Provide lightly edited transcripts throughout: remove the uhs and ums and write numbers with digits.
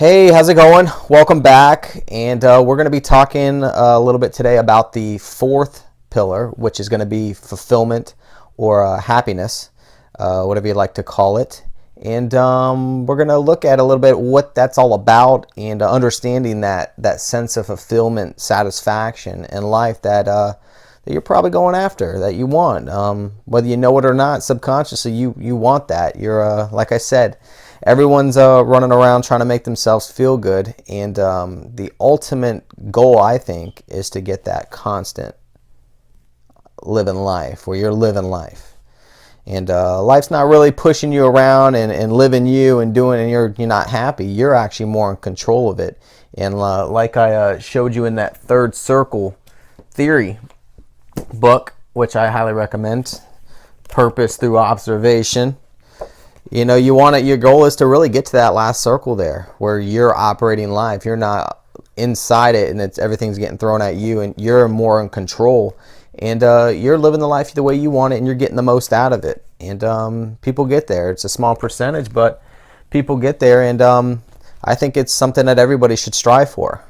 Hey, how's it going? Welcome back. And we're going to be talking a little bit today about the fourth pillar, which is going to be fulfillment or happiness, whatever you like to call it. And we're going to look at a little bit what that's all about and understanding that sense of fulfillment, satisfaction in life that you're probably going after, that you want. Whether you know it or not, subconsciously you want that. You're, like I said, everyone's running around trying to make themselves feel good, and the ultimate goal, I think, is to get that constant living life, where you're living life. And life's not really pushing you around and living you and doing, and you're not happy. You're actually more in control of it. And like I showed you in that third circle theory book, which I highly recommend, Purpose Through Observation. You want it. Your goal is to really get to that last circle there, where you're operating life. You're not inside it, and everything's getting thrown at you, and you're more in control. And you're living the life the way you want it, and you're getting the most out of it. And people get there. It's a small percentage, but people get there, and I think it's something that everybody should strive for.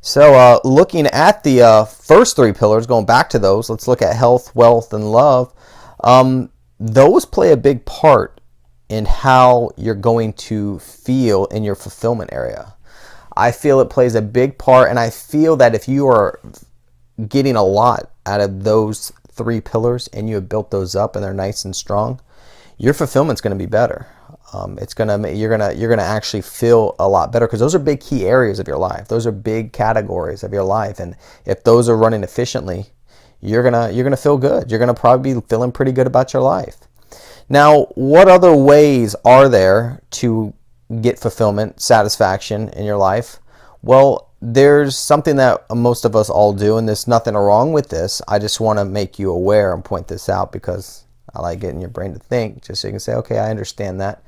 So looking at the first three pillars, going back to those, let's look at health, wealth, and love. Those play a big part in how you're going to feel in your fulfillment area. I feel it plays a big part, and I feel that if you are getting a lot out of those three pillars and you have built those up and they're nice and strong, your fulfillment's going to be better. You're gonna actually feel a lot better, because those are big key areas of your life. Those are big categories of your life, and if those are running efficiently, you're gonna feel good. You're gonna probably be feeling pretty good about your life. Now, what other ways are there to get fulfillment, satisfaction in your life? Well, there's something that most of us all do, and there's nothing wrong with this. I just want to make you aware and point this out, because I like getting your brain to think, just so you can say, okay, I understand that.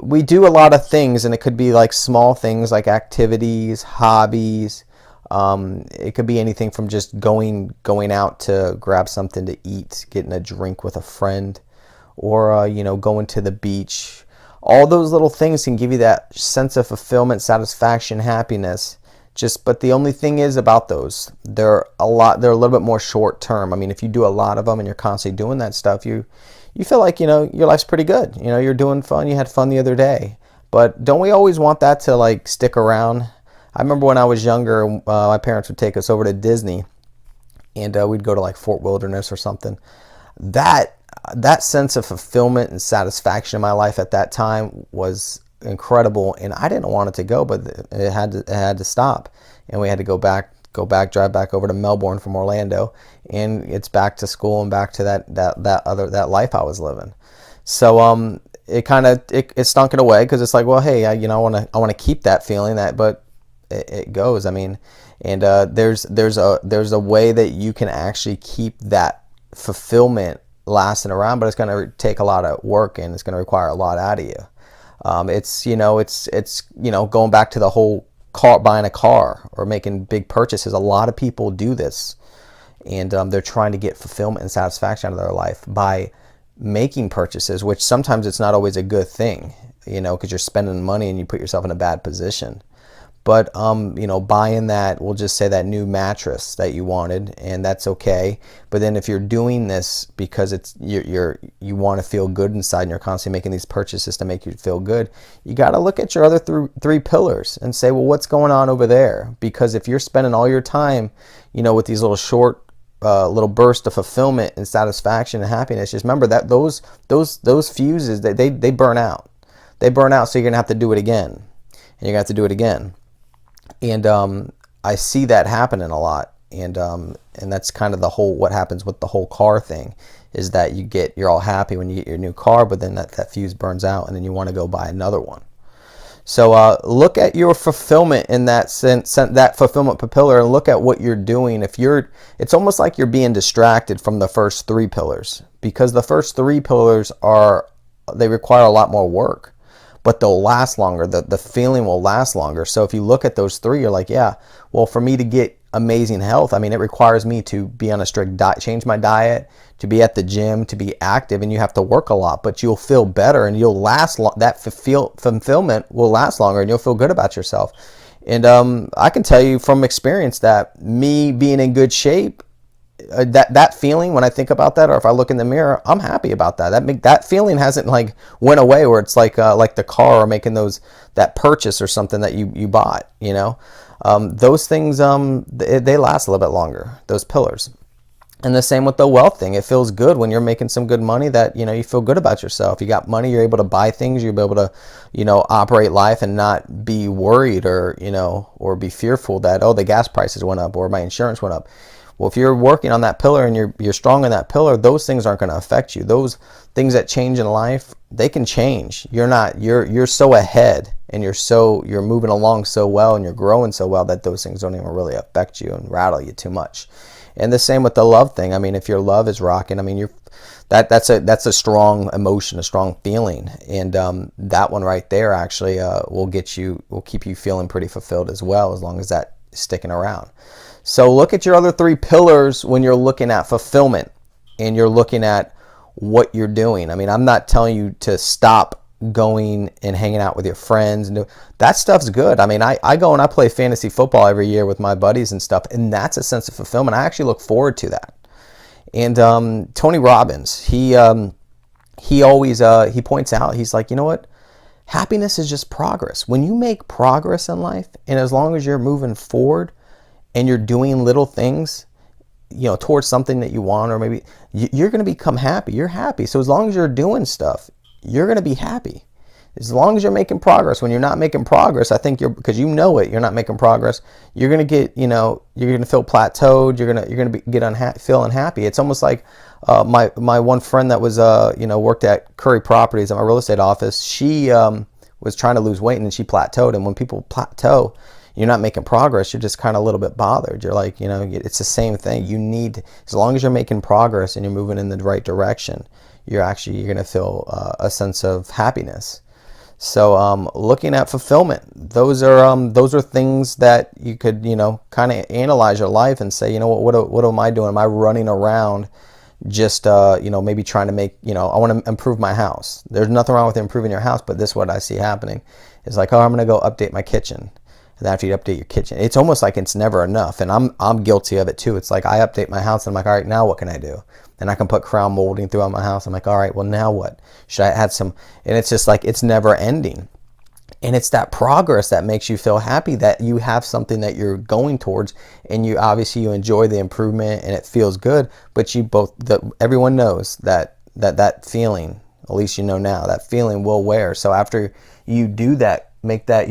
We do a lot of things, and it could be like small things like activities, hobbies. It could be anything from just going out to grab something to eat, getting a drink with a friend, or going to the beach. All those little things can give you that sense of fulfillment, satisfaction, happiness. But the only thing is about those, they're a little bit more short term. I mean, if you do a lot of them and you're constantly doing that stuff, you feel like your life's pretty good. You're doing fun. You had fun the other day. But don't we always want that to like stick around? I remember when I was younger, my parents would take us over to Disney, and we'd go to like Fort Wilderness or something. That sense of fulfillment and satisfaction in my life at that time was incredible, and I didn't want it to go, but it had to stop, and we had to go back, drive back over to Melbourne from Orlando, and it's back to school and back to that life I was living. So it stunk it away, because it's like, well, hey, I want to keep that feeling, but it goes. I mean, and there's a way that you can actually keep that fulfillment lasting around, but it's going to take a lot of work, and it's going to require a lot out of you. It's going back to the whole buying a car or making big purchases. A lot of people do this, and they're trying to get fulfillment and satisfaction out of their life by making purchases, which sometimes it's not always a good thing, because you're spending money and you put yourself in a bad position. But buying that, we'll just say that new mattress that you wanted, and that's okay. But then if you're doing this because you want to feel good inside, and you're constantly making these purchases to make you feel good, you got to look at your other three pillars and say, well, what's going on over there? Because if you're spending all your time, with these little short little bursts of fulfillment and satisfaction and happiness, just remember that those fuses, they burn out. They burn out, so you're gonna have to do it again, and you're gonna have to do it again. And I see that happening a lot, and that's kind of what happens with the whole car thing, is that you're all happy when you get your new car, but then that fuse burns out, and then you want to go buy another one. So look at your fulfillment in that sense, that fulfillment pillar, and look at what you're doing. It's almost like you're being distracted from the first three pillars, because the first three pillars they require a lot more work, but they'll last longer. The feeling will last longer. So if you look at those three, you're like, yeah, well, for me to get amazing health. I mean, it requires me to be on a strict diet, change my diet, to be at the gym, to be active, and you have to work a lot, but you'll feel better and you'll last that fulfillment will last longer, and you'll feel good about yourself. And I can tell you from experience that me being in good shape, that feeling when I think about that, or if I look in the mirror, I'm happy about that. That feeling hasn't like went away, where it's like the car or making that purchase or something that you bought. Those things they last a little bit longer. Those pillars. And the same with the wealth thing. It feels good when you're making some good money, that you feel good about yourself. You got money, you're able to buy things, you'll be able to operate life and not be worried or be fearful that, oh, the gas prices went up or my insurance went up. Well, if you're working on that pillar and you're strong in that pillar, those things aren't going to affect you. Those things that change in life, they can change. You're so ahead, and you're moving along so well, and you're growing so well that those things don't even really affect you and rattle you too much. And the same with the love thing. I mean, if your love is rocking, I mean, that's a strong emotion, a strong feeling, and that one right there actually will keep you feeling pretty fulfilled as well, as long as that's sticking around. So look at your other three pillars when you're looking at fulfillment and you're looking at what you're doing. I mean, I'm not telling you to stop going and hanging out with your friends. That stuff's good. I mean, I go and I play fantasy football every year with my buddies and stuff, and that's a sense of fulfillment. I actually look forward to that. And Tony Robbins, he always he points out, he's like, you know what? Happiness is just progress. When you make progress in life, and as long as you're moving forward and you're doing little things, towards something that you want, or maybe you're going to become happy. You're happy. So as long as you're doing stuff, you're going to be happy. As long as you're making progress. When you're not making progress, I think because you're not making progress, you're going to get, you're going to feel plateaued. You're going to feel unhappy. It's almost like my one friend that was, worked at Curry Properties at my real estate office. She was trying to lose weight, and she plateaued. And when people plateau, you're not making progress. You're just kind of a little bit bothered. You're like, it's the same thing. As long as you're making progress and you're moving in the right direction, you're going to feel a sense of happiness. So looking at fulfillment, those are things that you could, kind of analyze your life and say, what am I doing? Am I running around just, maybe trying to make, I want to improve my house. There's nothing wrong with improving your house, but this is what I see happening. It's like, oh, I'm going to go update my kitchen. And after you update your kitchen, it's almost like it's never enough. And I'm guilty of it too. It's like I update my house and I'm like, all right, now what can I do? And I can put crown molding throughout my house. I'm like, all right, well, now what? Should I add some? And it's just like, it's never ending. And it's that progress that makes you feel happy, that you have something that you're going towards, and you enjoy the improvement and it feels good. But everyone knows that feeling, at least now, that feeling will wear. So after you do that, make that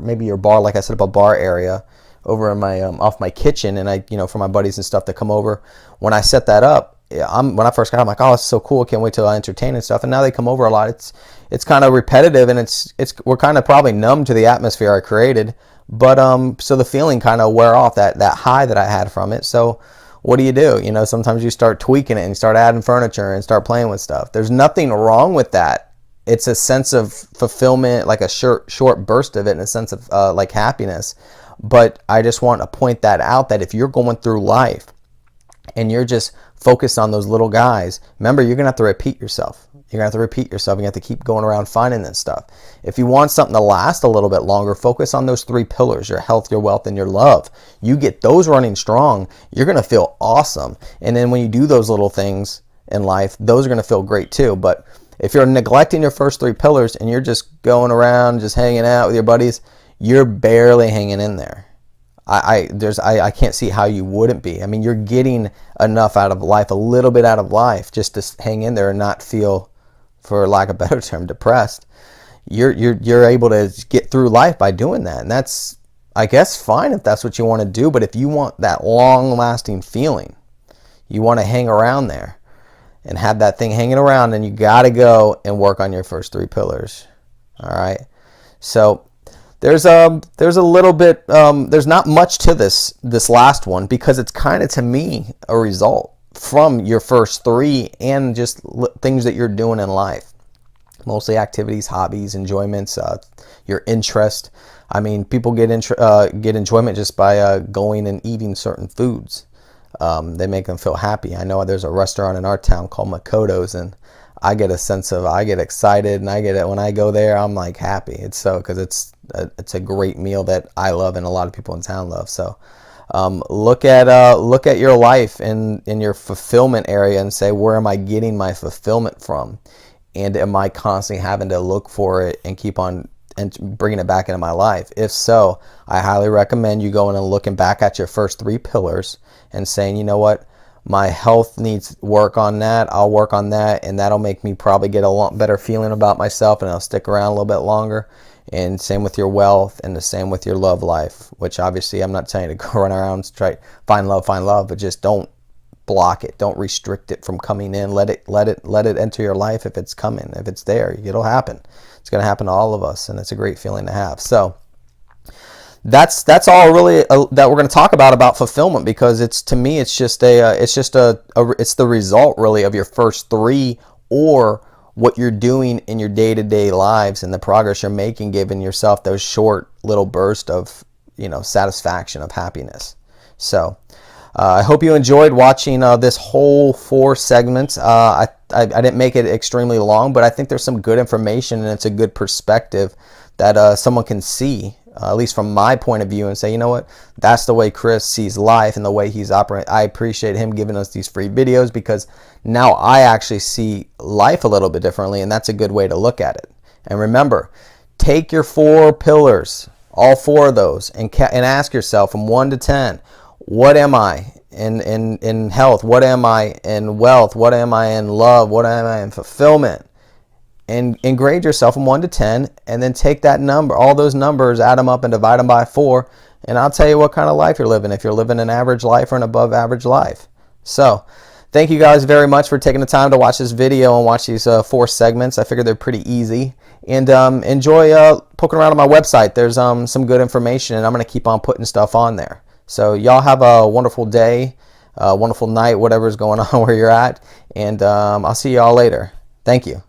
maybe your bar, like I set up a bar area over in my off my kitchen, and for my buddies and stuff to come over. When I set that up, when I first got, I'm like, oh, it's so cool. Can't wait till I entertain and stuff. And now they come over a lot. It's kind of repetitive, and we're kind of probably numb to the atmosphere I created. But so the feeling kind of wear off, that high that I had from it. So what do? Sometimes you start tweaking it and start adding furniture and start playing with stuff. There's nothing wrong with that. It's a sense of fulfillment, like a short burst of it, and a sense of like happiness. But I just want to point that out, that if you're going through life and you're just focused on those little guys, remember, you're going to have to repeat yourself. You're going to have to repeat yourself. You have to keep going around finding that stuff. If you want something to last a little bit longer, focus on those three pillars: your health, your wealth, and your love. You get those running strong, you're going to feel awesome. And then when you do those little things in life, those are going to feel great too. But if you're neglecting your first three pillars and you're just going around, just hanging out with your buddies, you're barely hanging in there. I can't see how you wouldn't be. I mean, you're getting enough out of life, a little bit out of life, just to hang in there and not feel, for lack of a better term, depressed. You're able to get through life by doing that, and that's, I guess, fine if that's what you want to do. But if you want that long-lasting feeling, you want to hang around there and have that thing hanging around, and you got to go and work on your first three pillars. All right. So there's a little bit, there's not much to this last one, because it's kind of, to me, a result from your first three and just things that you're doing in life. Mostly activities, hobbies, enjoyments, your interest. I mean, people get enjoyment just by going and eating certain foods. They make them feel happy. I know there's a restaurant in our town called Makoto's, and I get excited, and I get it when I go there. I'm like happy. Because it's a great meal that I love and a lot of people in town love. So look at your life in your fulfillment area and say, where am I getting my fulfillment from? And am I constantly having to look for it and keep on and bringing it back into my life? If so, I highly recommend you going and looking back at your first 3 pillars and saying, you know what, my health needs work on that. I'll work on that, and that'll make me probably get a lot better feeling about myself, and I'll stick around a little bit longer. And same with your wealth, and the same with your love life, which obviously I'm not telling you to go run around and try find love, but just don't block it. Don't restrict it from coming in. Let it enter your life. If it's coming, if it's there, it'll happen. It's going to happen to all of us, and it's a great feeling to have. So that's all really that we're going to talk about fulfillment, because it's the result really of your first 3, or what you're doing in your day-to-day lives and the progress you're making, giving yourself those short little bursts of satisfaction, of happiness. So I hope you enjoyed watching this whole 4 segments. I didn't make it extremely long, but I think there's some good information, and it's a good perspective that someone can see, at least from my point of view, and say, you know what, that's the way Chris sees life and the way he's operating. I appreciate him giving us these free videos, because now I actually see life a little bit differently, and that's a good way to look at it. And remember, take your 4 pillars, all 4 of those, and ask yourself from 1 to 10, what am I in health? What am I in wealth? What am I in love? What am I in fulfillment? And grade yourself from 1 to 10, and then take that number, all those numbers, add them up and divide them by 4, and I'll tell you what kind of life you're living, if you're living an average life or an above average life. So thank you guys very much for taking the time to watch this video and watch these 4 segments. I figured they're pretty easy. And enjoy poking around on my website. There's some good information, and I'm going to keep on putting stuff on there. So y'all have a wonderful day, wonderful night, whatever's going on where you're at, and I'll see y'all later. Thank you.